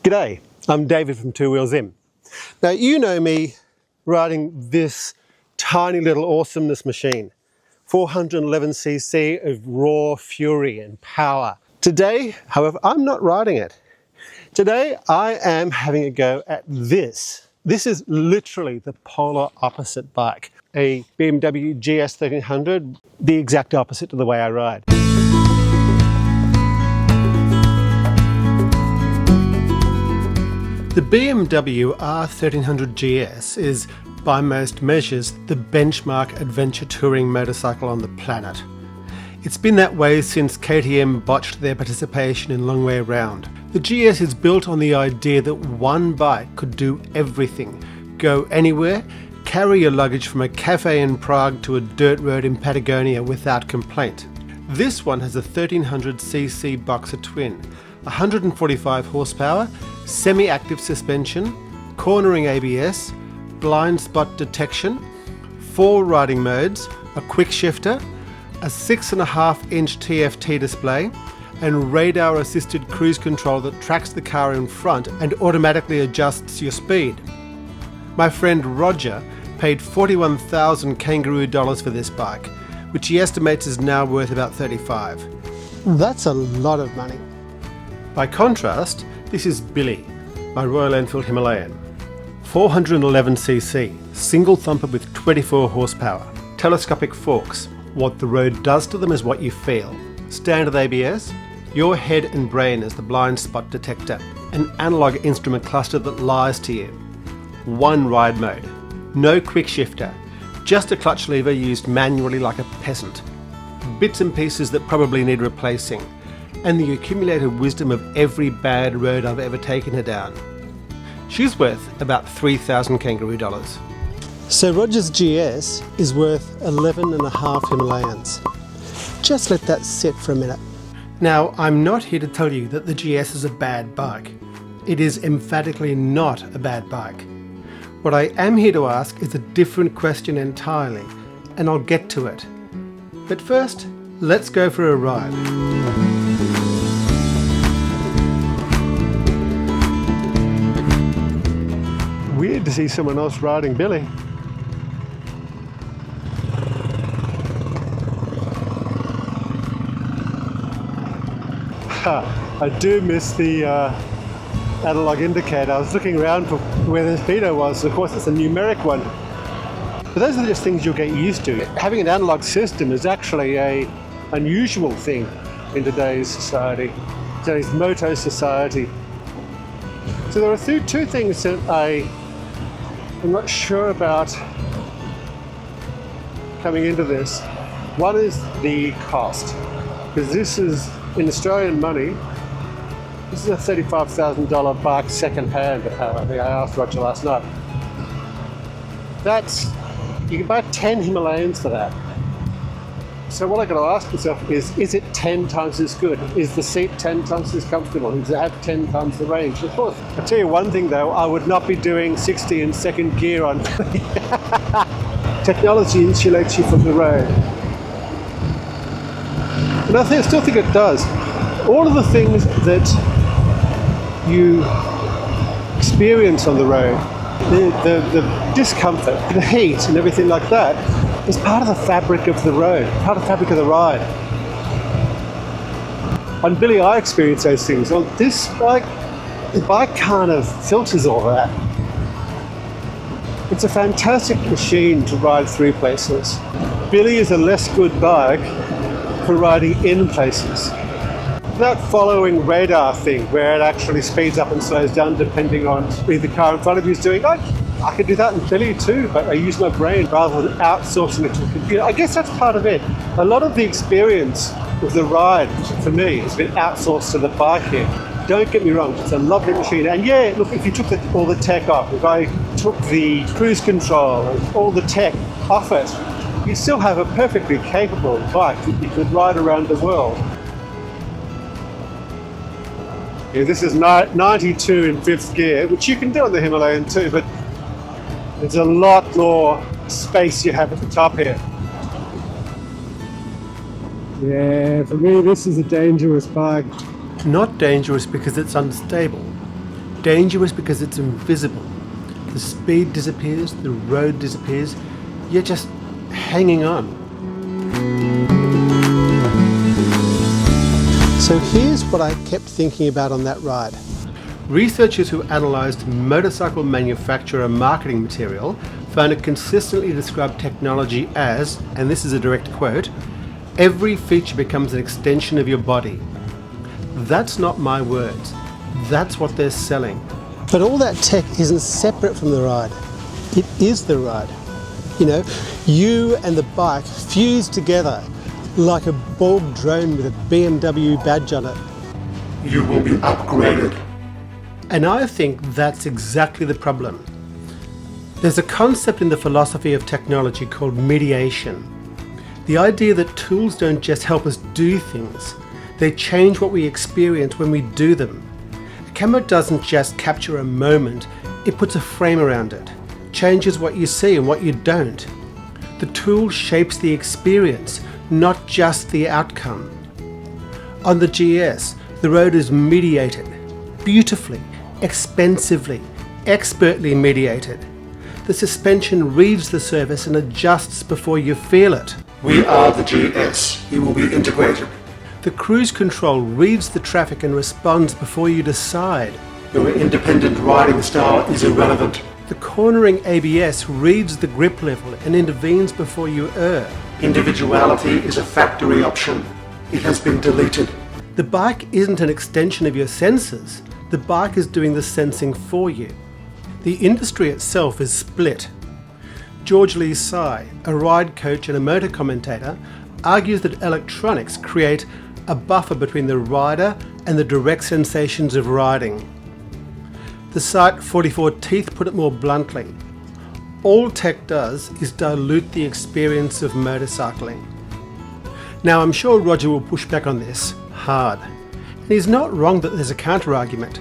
G'day, I'm David from Two Wheels In. Now you know me riding this tiny little awesomeness machine, 411cc of raw fury and power. Today, however, I'm not riding it. Today I am having a go at this. This is literally the polar opposite bike, a BMW GS 1300, the exact opposite to the way I ride. The BMW R1300GS is, by most measures, the benchmark adventure touring motorcycle on the planet. It's been that way since KTM botched their participation in Long Way Round. The GS is built on the idea that one bike could do everything, go anywhere, carry your luggage from a cafe in Prague to a dirt road in Patagonia without complaint. This one has a 1300cc boxer twin, 145 horsepower, semi-active suspension, cornering ABS, blind spot detection, 4 riding modes, a quick shifter, a 6.5-inch TFT display, and radar-assisted cruise control that tracks the car in front and automatically adjusts your speed. My friend Roger paid 41,000 kangaroo dollars for this bike, which he estimates is now worth about 35. That's a lot of money. By contrast, this is Billy, my Royal Enfield Himalayan. 411cc, single thumper with 24 horsepower, telescopic forks. What the road does to them is what you feel. Standard ABS, your head and brain as the blind spot detector, an analog instrument cluster that lies to you. 1 ride mode, no quick shifter, just a clutch lever used manually like a peasant. Bits and pieces that probably need replacing, and the accumulated wisdom of every bad road I've ever taken her down. She's worth about 3,000 kangaroo dollars. So Roger's GS is worth 11.5 Himalayans. Just let that sit for a minute. Now, I'm not here to tell you that the GS is a bad bike. It is emphatically not a bad bike. What I am here to ask is a different question entirely, and I'll get to it. But first, let's go for a ride. Weird to see someone else riding Billy. I do miss the analog indicator. I was looking around for where the speedo was. Of course, it's a numeric one. But those are just things you'll get used to. Having an analog system is actually an unusual thing in today's society, today's moto society. So there are two things that I'm not sure about coming into this. One is the cost, because this is, in Australian money, this is a $35,000 bike second hand. I think I asked Roger last night. You can buy 10 Himalayans for that. So what I got to ask myself is it 10 times as good? Is the seat 10 times as comfortable? Does it have 10 times the range? Of course. I'll tell you one thing though, I would not be doing 60 in second gear on Technology insulates you from the road. And I still think it does. All of the things that you experience on the road, the discomfort, the heat and everything like that, is part of the fabric of the road, part of the fabric of the ride. On Billy, I experienced those things. On this bike, the bike kind of filters all that. It's a fantastic machine to ride through places. Billy is a less good bike for riding in places. That following radar thing, where it actually speeds up and slows down depending on what the car in front of you is doing, I could do that in Billy too, but I use my brain rather than outsourcing it to a computer. I guess that's part of it. A lot of the experience of the ride, for me, has been outsourced to the bike here. Don't get me wrong, it's a lovely machine. And yeah, look, if you took all the tech off, if I took the cruise control and all the tech off it, you still have a perfectly capable bike that you could ride around the world. Yeah, this is 92 in 5th gear, which you can do on the Himalayan too, but there's a lot more space you have at the top here. Yeah, for me this is a dangerous bike. Not dangerous because it's unstable. dangerous because it's invisible. The speed disappears, the road disappears, you're just hanging on. So here's what I kept thinking about on that ride. Researchers who analysed motorcycle manufacturer marketing material found it consistently described technology as, and this is a direct quote, "Every feature becomes an extension of your body." That's not my words. That's what they're selling. But all that tech isn't separate from the ride. It is the ride. You know, you and the bike fuse together like a Borg drone with a BMW badge on it. You will be upgraded. And I think that's exactly the problem. There's a concept in the philosophy of technology called mediation. The idea that tools don't just help us do things, they change what we experience when we do them. A camera doesn't just capture a moment, it puts a frame around it, changes what you see and what you don't. The tool shapes the experience, not just the outcome. On the GS, the road is mediated, beautifully, expensively, expertly mediated. The suspension reads the surface and adjusts before you feel it. We are the GS. You will be integrated. The cruise control reads the traffic and responds before you decide. Your independent riding style is irrelevant. The cornering ABS reads the grip level and intervenes before you err. Individuality is a factory option. It has been deleted. The bike isn't an extension of your senses. The bike is doing the sensing for you. The industry itself is split. George Lee Tsai, a ride coach and a motor commentator, argues that electronics create a buffer between the rider and the direct sensations of riding. The site 44 Teeth put it more bluntly. All tech does is dilute the experience of motorcycling. Now I'm sure Roger will push back on this hard. And he's not wrong that there's a counter-argument.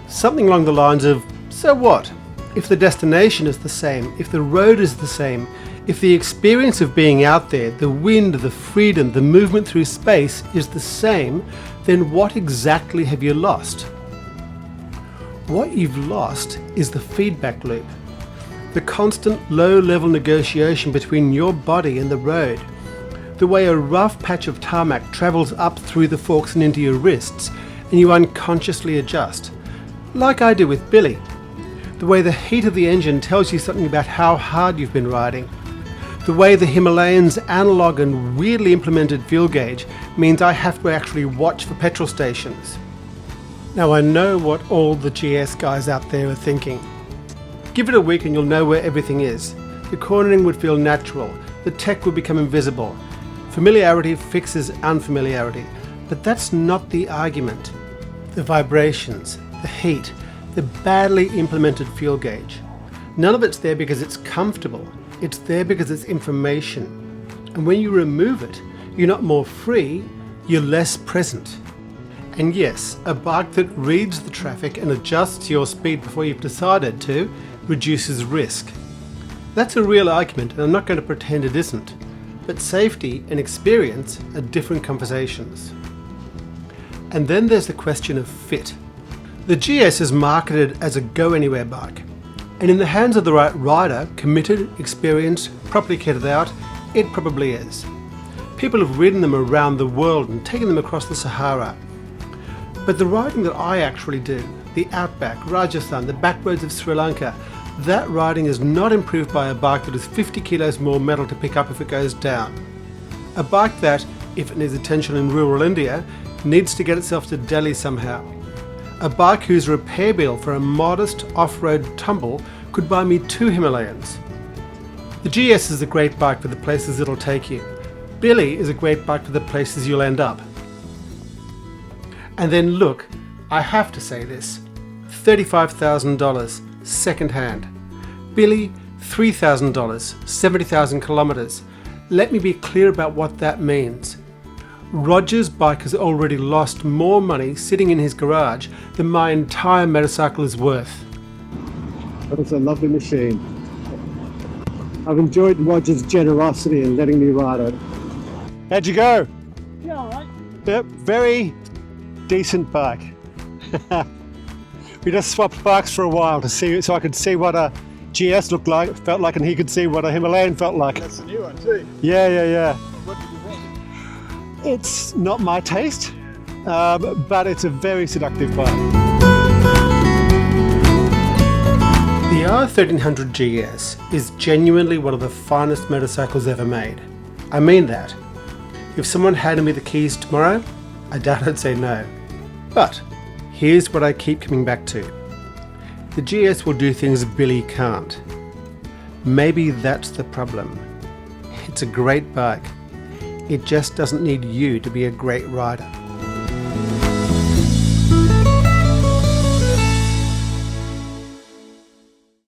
Something along the lines of, so what? If the destination is the same, if the road is the same, if the experience of being out there, the wind, the freedom, the movement through space is the same, then what exactly have you lost? What you've lost is the feedback loop. The constant low-level negotiation between your body and the road. The way a rough patch of tarmac travels up through the forks and into your wrists, and you unconsciously adjust. Like I do with Billy. The way the heat of the engine tells you something about how hard you've been riding. The way the Himalayan's analog and weirdly implemented fuel gauge means I have to actually watch for petrol stations. Now I know what all the GS guys out there are thinking. Give it a week and you'll know where everything is. The cornering would feel natural. The tech would become invisible. Familiarity fixes unfamiliarity. But that's not the argument. The vibrations, the heat, the badly implemented fuel gauge. None of it's there because it's comfortable. It's there because it's information. And when you remove it, you're not more free, you're less present. And yes, a bike that reads the traffic and adjusts your speed before you've decided to reduces risk. That's a real argument, and I'm not going to pretend it isn't. But safety and experience are different conversations. And then there's the question of fit. The GS is marketed as a go-anywhere bike. And in the hands of the right rider, committed, experienced, properly kitted out, it probably is. People have ridden them around the world and taken them across the Sahara. But the riding that I actually do, the outback, Rajasthan, the backroads of Sri Lanka, that riding is not improved by a bike that is 50 kilos more metal to pick up if it goes down. A bike that, if it needs attention in rural India, needs to get itself to Delhi somehow. A bike whose repair bill for a modest off-road tumble could buy me 2 Himalayans. The GS is a great bike for the places it'll take you. Billy is a great bike for the places you'll end up. And then look, I have to say this, $35,000, second hand. Billy, $3,000, 70,000 kilometers. Let me be clear about what that means. Roger's bike has already lost more money sitting in his garage than my entire motorcycle is worth. That was a lovely machine. I've enjoyed Roger's generosity in letting me ride it. How'd you go? Yeah, all right. Yep, very decent bike. We just swapped bikes for a while to see, so I could see what a GS felt like, and he could see what a Himalayan felt like. That's a new one too. Yeah. What did you think? It's not my taste, but it's a very seductive bike. The R1300GS is genuinely one of the finest motorcycles ever made. I mean that. If someone handed me the keys tomorrow, I doubt I'd say no. But here's what I keep coming back to. The GS will do things Billy can't. Maybe that's the problem. It's a great bike. It just doesn't need you to be a great rider.